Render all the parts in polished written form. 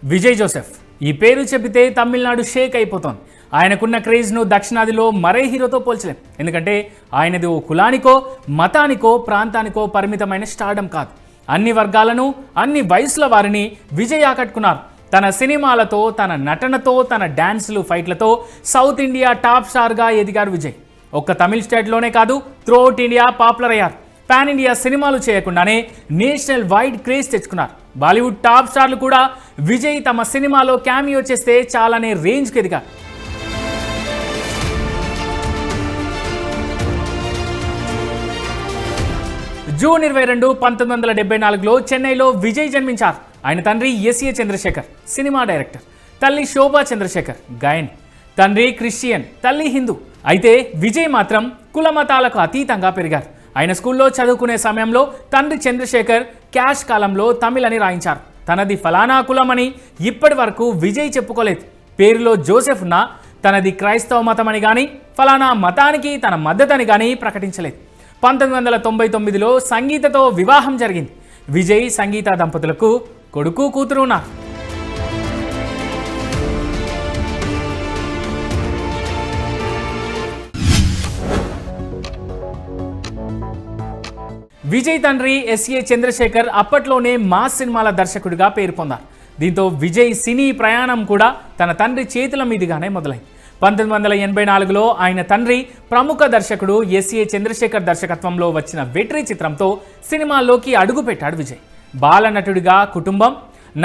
Vijay Joseph ఈ పేరు చెబితే తమిళనాడు షేక్ అయిపోతోంది. ఆయనకున్న క్రేజ్ను దక్షిణాదిలో మరే హీరోతో పోల్చలేం. ఎందుకంటే ఆయనది ఓ కులానికో మతానికో ప్రాంతానికో పరిమితమైన స్టార్డమ్ కాదు. అన్ని వర్గాలను అన్ని వయసుల వారిని విజయ్ ఆకట్టుకున్నారు. తన సినిమాలతో, తన నటనతో, తన డ్యాన్సులు, ఫైట్లతో సౌత్ ఇండియా టాప్ స్టార్గా ఎదిగారు విజయ్. ఒక్క తమిళ స్టేట్లోనే కాదు, త్రూఅవుట్ ఇండియా పాపులర్ అయ్యారు. పాన్ ఇండియా సినిమాలు చేయకుండానే నేషనల్ వైడ్ క్రేజ్ తెచ్చుకున్నారు. బాలీవుడ్ టాప్ స్టార్లు కూడా విజయ్ తమ సినిమాలో క్యామియో చేస్తే చాలానే రేంజ్కి ఎదిగారు. జూన్ 22, 1974లో చెన్నైలో విజయ్ జన్మించారు. ఆయన తండ్రి ఎస్ఏ చంద్రశేఖర్, సినిమా డైరెక్టర్. తల్లి శోభా చంద్రశేఖర్, గాయని. తండ్రి క్రిస్టియన్, తల్లి హిందూ. అయితే విజయ్ మాత్రం కుల మతాలకు అతీతంగా పెరిగారు. ఆయన స్కూల్లో చదువుకునే సమయంలో తండ్రి చంద్రశేఖర్ క్యాష్ కాలంలో తమిళ్ అని రాయించారు. తనది ఫలానా కులం అని ఇప్పటి వరకు విజయ్ చెప్పుకోలేదు. పేరులో జోసెఫ్ ఉన్నా తనది క్రైస్తవ మతం అని కానీ, ఫలానా మతానికి తన మద్దతని కానీ ప్రకటించలేదు. 1999లో సంగీతతో వివాహం జరిగింది. విజయ్, సంగీత దంపతులకు కొడుకు, కూతురు ఉన్నారు. విజయ్ తండ్రి ఎస్ఏ చంద్రశేఖర్ అప్పట్లోనే మాస్ సినిమాల దర్శకుడిగా పేరు పొందారు. దీంతో విజయ్ సినీ ప్రయాణం కూడా తన తండ్రి చేతుల మీదుగానే మొదలైంది. 1984లో ఆయన తండ్రి ప్రముఖ దర్శకుడు ఎస్ఏ చంద్రశేఖర్ దర్శకత్వంలో వచ్చిన వెట్రి చిత్రంతో సినిమాల్లోకి అడుగుపెట్టాడు విజయ్. బాలనటుడిగా కుటుంబం,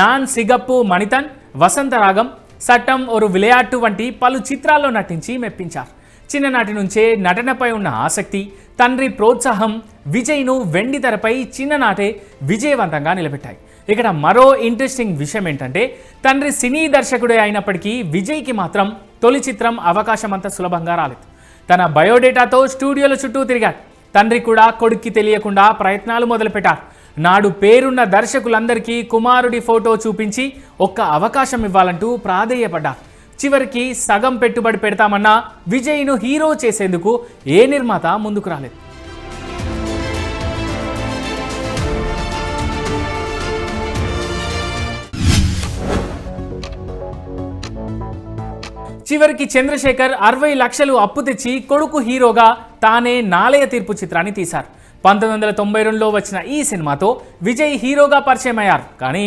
నాన్ సిగప్పు మణితన్, వసంతరాగం, సట్టం ఒక విలయాట్టు వంటి పలు చిత్రాల్లో నటించి మెప్పించారు. చిన్ననాటి నుంచే నటనపై ఉన్న ఆసక్తి, తండ్రి ప్రోత్సాహం విజయ్ను వెండితెరపై చిన్ననాటే విజయవంతంగా నిలబెట్టాయి. ఇక్కడ మరో ఇంట్రెస్టింగ్ విషయం ఏంటంటే, తండ్రి సినీ దర్శకుడే అయినప్పటికీ విజయ్కి మాత్రం తొలి చిత్రం అవకాశం అంత సులభంగా రాలేదు. తన బయోడేటాతో స్టూడియోల చుట్టూ తిరిగాడు. తండ్రి కూడా కొడుక్కి తెలియకుండా ప్రయత్నాలు మొదలుపెట్టారు. నాడు పేరున్న దర్శకులందరికీ కుమారుడి ఫోటో చూపించి ఒక్క అవకాశం ఇవ్వాలంటూ ప్రాధేయపడ్డారు. చివరికి సగం పెట్టుబడి పెడతామన్నా విజయ్ను హీరో చేసేందుకు ఏ నిర్మాత ముందుకు రాలేదు. చివరికి చంద్రశేఖర్ 60 లక్షలు అప్పు తెచ్చి కొడుకు హీరోగా తానే నాలయ తీర్పు చిత్రాన్ని తీశారు. 1992లో వచ్చిన ఈ సినిమాతో విజయ్ హీరోగా పరిచయం అయ్యారు. కానీ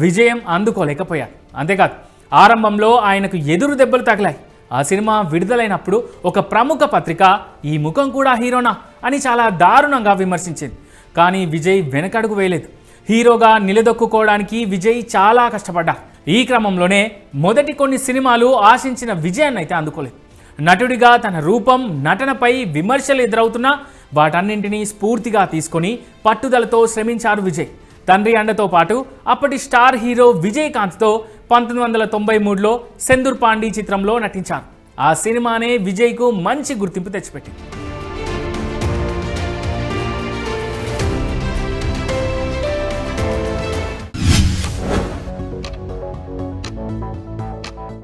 విజయం అందుకోలేకపోయారు. అంతేకాదు, ఆరంభంలో ఆయనకు ఎదురు దెబ్బలు తగిలాయి. ఆ సినిమా విడుదలైనప్పుడు ఒక ప్రముఖ పత్రిక ఈ ముఖం కూడా హీరోనా అని చాలా దారుణంగా విమర్శించింది. కానీ విజయ్ వెనకడుగు వేయలేదు. హీరోగా నిలదొక్కుకోవడానికి విజయ్ చాలా కష్టపడ్డారు. ఈ క్రమంలోనే మొదటి కొన్ని సినిమాలు ఆశించిన విజయాన్ని అయితే అందుకోలేదు. నటుడిగా తన రూపం, నటనపై విమర్శలు ఎదురవుతున్నా వాటన్నింటినీ స్ఫూర్తిగా తీసుకొని పట్టుదలతో శ్రమించారు విజయ్. తండ్రి అండతో పాటు అప్పటి స్టార్ హీరో విజయకాంత్తో 1993లో సెందూర్ పాండి చిత్రంలో నటించారు. ఆ సినిమానే విజయ్కు మంచి గుర్తింపు తెచ్చిపెట్టింది.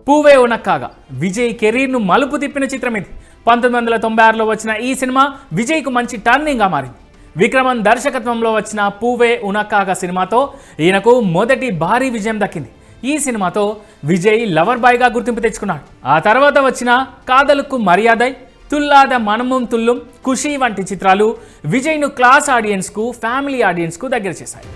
పూవే ఉనక్కాగా విజయ్ కెరీర్ను మలుపు తిప్పిన చిత్రం ఇది. 1996లో వచ్చిన ఈ సినిమా విజయ్కు మంచి టర్నింగ్గా మారింది. విక్రమన్ దర్శకత్వంలో వచ్చిన పూవే ఉనక్కాగా సినిమాతో ఈయనకు మొదటి భారీ విజయం దక్కింది. ఈ సినిమాతో విజయ్ లవర్ బాయ్గా గుర్తింపు తెచ్చుకున్నాడు. ఆ తర్వాత వచ్చిన కాదలుకు మర్యాదై, తుల్లాద మనముం తుల్లుం, ఖుషి వంటి చిత్రాలు విజయ్ను క్లాస్ ఆడియన్స్కు, ఫ్యామిలీ ఆడియన్స్కు దగ్గర చేశాయి.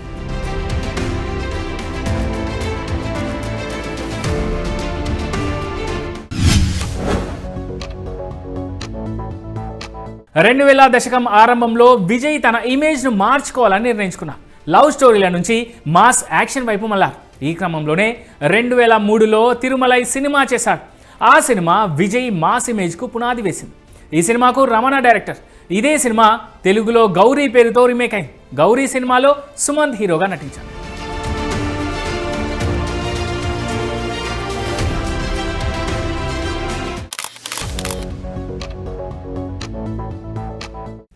2000 దశకం ఆరంభంలో విజయ్ తన ఇమేజ్ను మార్చుకోవాలని నిర్ణయించుకున్నారు. లవ్ స్టోరీల నుంచి మాస్ యాక్షన్ వైపు మళ్ళారు. ఈ క్రమంలోనే 2003లో తిరుమలై సినిమా చేశాడు. ఆ సినిమా విజయ్ మాస్ ఇమేజ్కు పునాది వేసింది. ఈ సినిమాకు రమణ డైరెక్టర్. ఇదే సినిమా తెలుగులో గౌరీ పేరుతో రీమేక్ అయింది. గౌరీ సినిమాలో సుమంత్ హీరోగా నటించారు.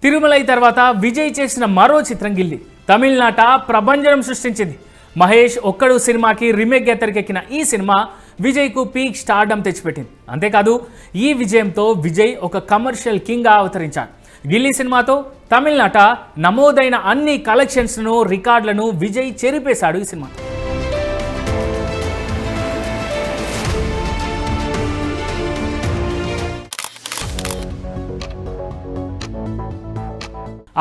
తిరుమలై తర్వాత విజయ్ చేసిన మరో చిత్రం గిల్లీ. తమిళనాట ప్రభంజనం సృష్టించింది. మహేష్ ఒక్కడు సినిమాకి రీమేక్గా తెరకెక్కిన ఈ సినిమా విజయ్కు పీక్ స్టార్డమ్ తెచ్చిపెట్టింది. అంతేకాదు, ఈ విజయంతో విజయ్ ఒక కమర్షియల్ కింగ్గా అవతరించాడు. గిల్లీ సినిమాతో తమిళనాట నమోదైన అన్ని కలెక్షన్స్ను, రికార్డులను విజయ్ చెరిపేశాడు ఈ సినిమా.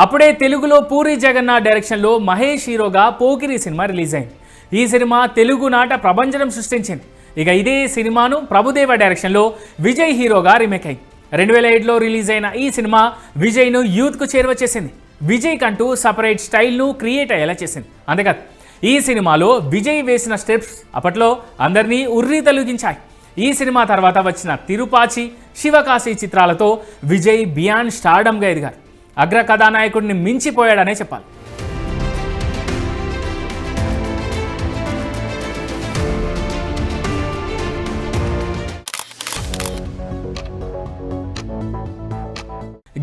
అప్పుడే తెలుగులో పూరి జగన్నాథ్ డైరెక్షన్లో మహేష్ హీరోగా పోకిరి సినిమా రిలీజ్ అయింది. ఈ సినిమా తెలుగు నాట ప్రభంజనం సృష్టించింది. ఇక ఇదే సినిమాను ప్రభుదేవ డైరెక్షన్లో విజయ్ హీరోగా రీమేక్ అయింది. 2007లో రిలీజ్ అయిన ఈ సినిమా విజయ్ను యూత్కు చేరువ చేసింది. విజయ్ కంటూ సపరేట్ స్టైల్ను క్రియేట్ అయ్యేలా చేసింది. అంతేకాదు ఈ సినిమాలో విజయ్ వేసిన స్టెప్స్ అప్పట్లో అందరినీ ఉర్రీ తొలగించాయి. ఈ సినిమా తర్వాత వచ్చిన తిరుపాచి, శివకాశి చిత్రాలతో విజయ్ బియాండ్ స్టార్డమ్గా ఎదిగారు. అగ్ర కథానాయకుడిని మించిపోయాడనే చెప్పాలి.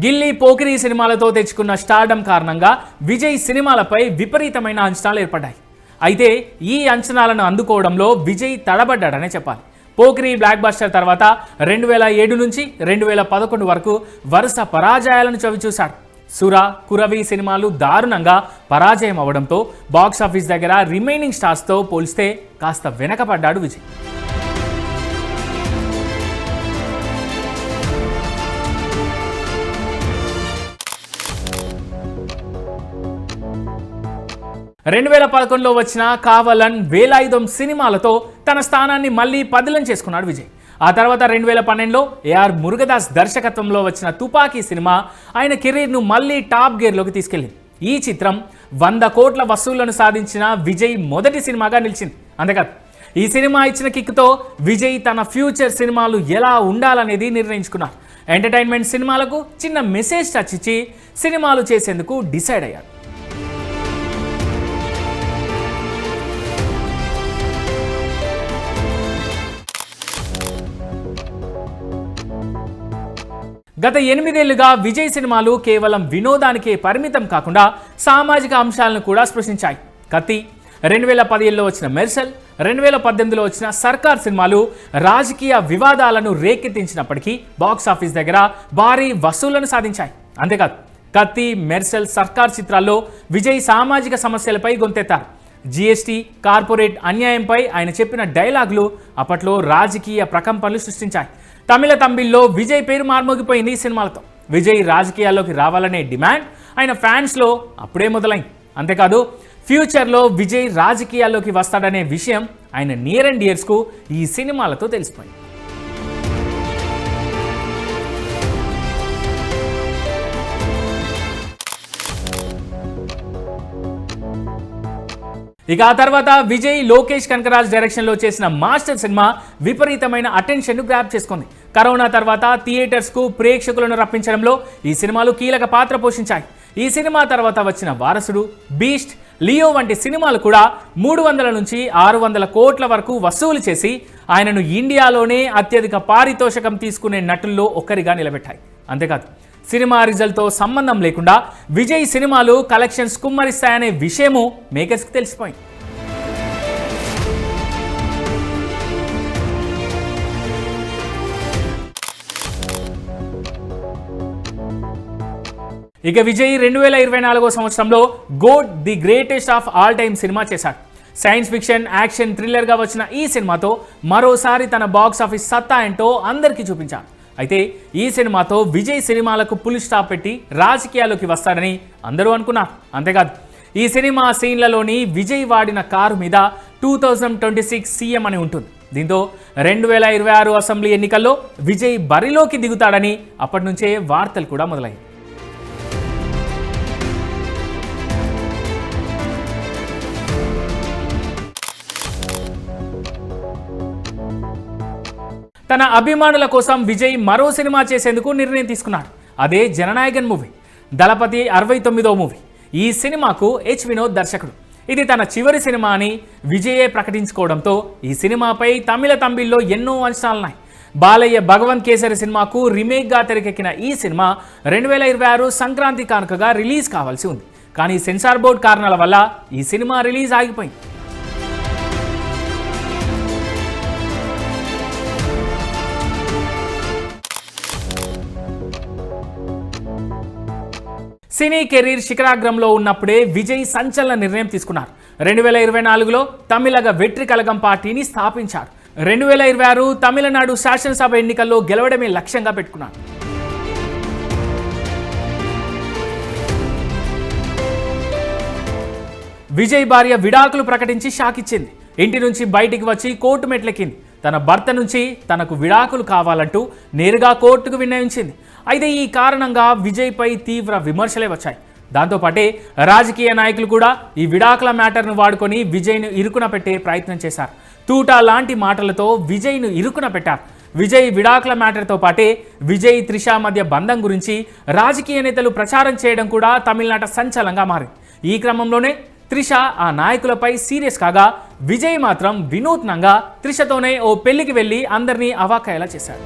గిల్లీ, పోకిరి సినిమాలతో తెచ్చుకున్న స్టార్డమ్ కారణంగా విజయ్ సినిమాలపై విపరీతమైన అంచనాలు ఏర్పడ్డాయి. అయితే ఈ అంచనాలను అందుకోవడంలో విజయ్ తడబడ్డాడనే చెప్పాలి. పోకిరి బ్లాక్ బస్టర్ తర్వాత 2007 నుంచి 2011 వరకు వరుస పరాజయాలను చవిచూశాడు. సుర, కురవి సినిమాలు దారుణంగా పరాజయం అవడంతో బాక్సాఫీస్ దగ్గర రిమైనింగ్ స్టార్స్తో పోలిస్తే కాస్త వెనకపడ్డాడు విజయ్. రెండు 2011లో వచ్చిన కావలన్, వేలాయుధం సినిమాలతో తన స్థానాన్ని మళ్ళీ పదిలం చేసుకున్నాడు విజయ్. ఆ తర్వాత 2012లో ఏఆర్ మురుగదాస్ దర్శకత్వంలో వచ్చిన తుపాకీ సినిమా ఆయన కెరీర్ను మళ్ళీ టాప్ గేర్లోకి తీసుకెళ్లింది. ఈ చిత్రం 100 కోట్ల వసూళ్లను సాధించిన విజయ్ మొదటి సినిమాగా నిలిచింది. అంతేకాదు ఈ సినిమా ఇచ్చిన కిక్తో విజయ్ తన ఫ్యూచర్ సినిమాలు ఎలా ఉండాలనేది నిర్ణయించుకున్నారు. ఎంటర్టైన్మెంట్ సినిమాలకు చిన్న మెసేజ్ టచ్ ఇచ్చి సినిమాలు చేసేందుకు డిసైడ్ అయ్యాడు. గత 8 ఏళ్లుగా విజయ్ సినిమాలు కేవలం వినోదానికే పరిమితం కాకుండా సామాజిక అంశాలను కూడా స్పృశించాయి. కత్తి, 2017లో వచ్చిన మెర్సల్, 2018లో వచ్చిన సర్కార్ సినిమాలు రాజకీయ వివాదాలను రేకెత్తించినప్పటికీ బాక్సాఫీస్ దగ్గర భారీ వసూళ్లను సాధించాయి. అంతేకాదు కత్తి, మెర్సల్, సర్కార్ చిత్రాల్లో విజయ్ సామాజిక సమస్యలపై గొంతెత్తారు. జీఎస్టీ, కార్పొరేట్ అన్యాయంపై ఆయన చెప్పిన డైలాగులు అప్పట్లో రాజకీయ ప్రకంపనలు సృష్టించాయి. తమిళ తంబిల్లో విజయ్ పేరు మార్మోగిపోయింది ఈ సినిమాలతో. విజయ్ రాజకీయాల్లోకి రావాలనే డిమాండ్ ఆయన ఫ్యాన్స్లో అప్పుడే మొదలైంది. అంతేకాదు ఫ్యూచర్లో విజయ్ రాజకీయాల్లోకి వస్తాడనే విషయం ఆయన నియర్ అండ్ డియర్స్కు ఈ సినిమాలతో తెలిసిపోయింది. ఇక ఆ తర్వాత విజయ్, లోకేష్ కనకరాజ్ డైరెక్షన్లో చేసిన మాస్టర్ సినిమా విపరీతమైన అటెన్షన్ను గ్రాప్ చేసుకుంది. కరోనా తర్వాత థియేటర్స్కు ప్రేక్షకులను రప్పించడంలో ఈ సినిమాలు కీలక పాత్ర పోషించాయి. ఈ సినిమా తర్వాత వచ్చిన వారసుడు, బీస్ట్, లియో వంటి సినిమాలు కూడా 300 నుంచి 600 కోట్ల వరకు వసూలు చేసి ఆయనను ఇండియాలోనే అత్యధిక పారితోషికం తీసుకునే నటుల్లో ఒకరిగా నిలబెట్టాయి. అంతేకాదు సినిమా రిజల్ట్తో సంబంధం లేకుండా విజయ్ సినిమాలు కలెక్షన్స్ కుమ్మరిస్తాయనే విషయము మేకర్స్కి తెలిసిపోయింది. ఇక విజయ్ 2024 సంవత్సరంలో GOAT, the greatest of all time సినిమా చేశాడు. సైన్స్ ఫిక్షన్, యాక్షన్ థ్రిల్లర్గా వచ్చిన ఈ సినిమాతో మరోసారి తన బాక్స్ ఆఫీస్ సత్తా ఏంటో అందరికీ చూపించాడు. అయితే ఈ సినిమాతో విజయ్ సినిమాలకు పులి స్టాప్ పెట్టి రాజకీయాల్లోకి వస్తాడని అందరూ అనుకున్నారు. అంతేకాదు ఈ సినిమా సీన్లలోని విజయ్ వాడిన కారు మీద 2026 సీఎం అని ఉంటుంది. దీంతో 2026 అసెంబ్లీ ఎన్నికల్లో విజయ్ బరిలోకి దిగుతాడని అప్పటి నుంచే వార్తలు కూడా మొదలయ్యాయి. తన అభిమానుల కోసం విజయ్ మరో సినిమా చేసేందుకు నిర్ణయం తీసుకున్నాడు. అదే జననాయకన్ మూవీ, దళపతి 69వ మూవీ. ఈ సినిమాకు హెచ్ వినోద్ దర్శకుడు. ఇది తన చివరి సినిమా అని విజయే ప్రకటించుకోవడంతో ఈ సినిమాపై తమిళ తంబిల్లో ఎన్నో అంచనాలున్నాయి. బాలయ్య భగవంత్ కేసరి సినిమాకు రీమేక్గా తెరకెక్కిన ఈ సినిమా 2026 సంక్రాంతి కానుకగా రిలీజ్ కావాల్సి ఉంది. కానీ సెన్సార్ బోర్డు కారణాల వల్ల ఈ సినిమా రిలీజ్ ఆగిపోయింది. సినీ కెరీర్ శిఖరాగ్రంలో ఉన్నప్పుడే విజయ్ సంచలన నిర్ణయం తీసుకున్నారు. 2024లో తమిళగ వెట్రి కళగం పార్టీని స్థాపించారు. 2026 తమిళనాడు శాసనసభ ఎన్నికల్లో గెలవడమే లక్ష్యంగా పెట్టుకున్నారు. విజయ్ భార్య విడాకులు ప్రకటించి షాక్ ఇచ్చింది. ఇంటి నుంచి బయటికి వచ్చి కోర్టు మెట్లెక్కింది. తన భర్త నుంచి తనకు విడాకులు కావాలంటూ నేరుగా కోర్టుకు విన్నవించింది. అయితే ఈ కారణంగా విజయ్పై తీవ్ర విమర్శలే వచ్చాయి. దాంతోపాటే రాజకీయ నాయకులు కూడా ఈ విడాకుల మ్యాటర్ను వాడుకొని విజయ్ను ఇరుకున పెట్టే ప్రయత్నం చేశారు. తూటా లాంటి మాటలతో విజయ్ను ఇరుకున పెట్టారు. విజయ్ విడాకుల మ్యాటర్తో పాటే విజయ్ త్రిష మధ్య బంధం గురించి రాజకీయ నేతలు ప్రచారం చేయడం కూడా తమిళనాట సంచలనంగా మారింది. ఈ క్రమంలోనే త్రిష ఆ నాయకులపై సీరియస్ కాగా విజయ్ మాత్రం వినూత్నంగా త్రిషతోనే ఓ పెళ్లికి వెళ్లి అందరినీ అవాక్కయ్యేలా చేశాడు.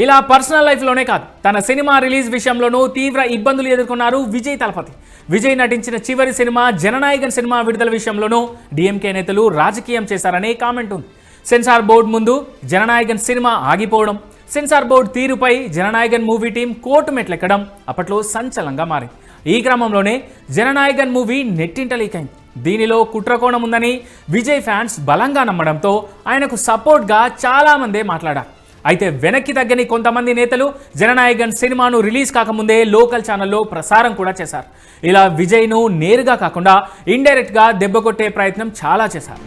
ఇలా పర్సనల్ లైఫ్లోనే కాదు, తన సినిమా రిలీజ్ విషయంలోనూ తీవ్ర ఇబ్బందులు ఎదుర్కొన్నారు విజయ్ తలపతి. విజయ్ నటించిన చివరి సినిమా జననాయగన్ సినిమా విడుదల విషయంలోనూ డిఎంకే నేతలు రాజకీయం చేశారనే కామెంట్ ఉంది. సెన్సార్ బోర్డు ముందు జననాయగన్ సినిమా ఆగిపోవడం, సెన్సార్ బోర్డు తీరుపై జననాయగన్ మూవీ టీం కోర్టు మెట్లెక్కడం అప్పట్లో సంచలనంగా మారింది. ఈ క్రమంలోనే జననాయగన్ మూవీ నెట్టింట లీక్ అయింది. దీనిలో కుట్రకోణం ఉందని విజయ్ ఫ్యాన్స్ బలంగా నమ్మడంతో ఆయనకు సపోర్ట్గా చాలామందే మాట్లాడారు. అయితే వెనక్కి తగ్గని కొంతమంది నేతలు జననాయగన్ సినిమాను రిలీజ్ కాకముందే లోకల్ ఛానల్లో ప్రసారం కూడా చేశారు. ఇలా విజయ్ను నేరుగా కాకుండా ఇండైరెక్ట్గా దెబ్బకొట్టే ప్రయత్నం చాలా చేశారు.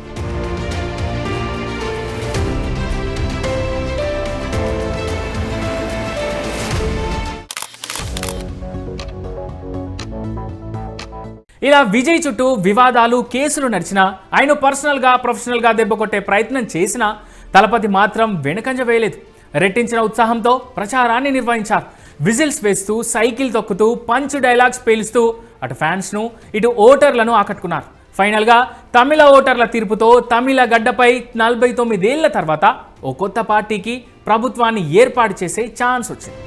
ఇలా విజయ్ చుట్టూ వివాదాలు, కేసులు నడిచినా, ఆయన పర్సనల్గా ప్రొఫెషనల్గా దెబ్బకొట్టే ప్రయత్నం చేసినా తలపతి మాత్రం వెనుకంజ వేయలేదు. రెట్టించిన ఉత్సాహంతో ప్రచారాన్ని నిర్వహించారు. విజిల్స్ వేస్తూ, సైకిల్ తొక్కుతూ, పంచ్ డైలాగ్స్ పేలుస్తూ అటు ఫ్యాన్స్ను ఇటు ఓటర్లను ఆకట్టుకున్నారు. ఫైనల్గా తమిళ ఓటర్ల తీర్పుతో తమిళ గడ్డపై 49 ఏళ్ల తర్వాత ఓ కొత్త పార్టీకి ప్రభుత్వాన్ని ఏర్పాటు చేసే ఛాన్స్ వచ్చింది.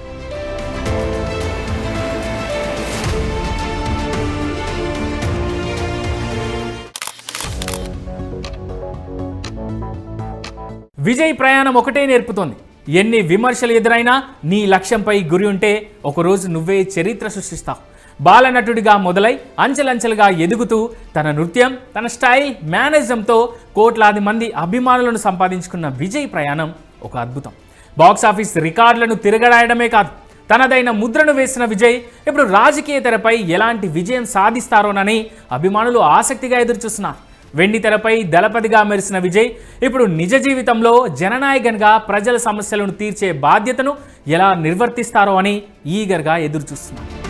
విజయ్ ప్రయాణం ఒకటే నేర్పుతోంది. ఎన్ని విమర్శలు ఎదురైనా నీ లక్ష్యంపై గురి ఉంటే ఒకరోజు నువ్వే చరిత్ర సృష్టిస్తావు. బాలనటుడిగా మొదలై అంచెలంచెలుగా ఎదుగుతూ తన నృత్యం, తన స్టైల్, మేనేజంతో కోట్లాది మంది అభిమానులను సంపాదించుకున్న విజయ్ ప్రయాణం ఒక అద్భుతం. బాక్సాఫీస్ రికార్డులను తిరగరాయడమే కాదు, తనదైన ముద్రను వేసిన విజయ్ ఇప్పుడు రాజకీయ తెరపై ఎలాంటి విజయం సాధిస్తారోనని అభిమానులు ఆసక్తిగా ఎదురుచూస్తున్నారు. వెండి తెరపై దళపతిగా మెరిసిన విజయ్ ఇప్పుడు నిజ జీవితంలో జననాయగన్గా ప్రజల సమస్యలను తీర్చే బాధ్యతను ఎలా నిర్వర్తిస్తారో అని ఈగర్గా ఎదురుచూస్తున్నారు.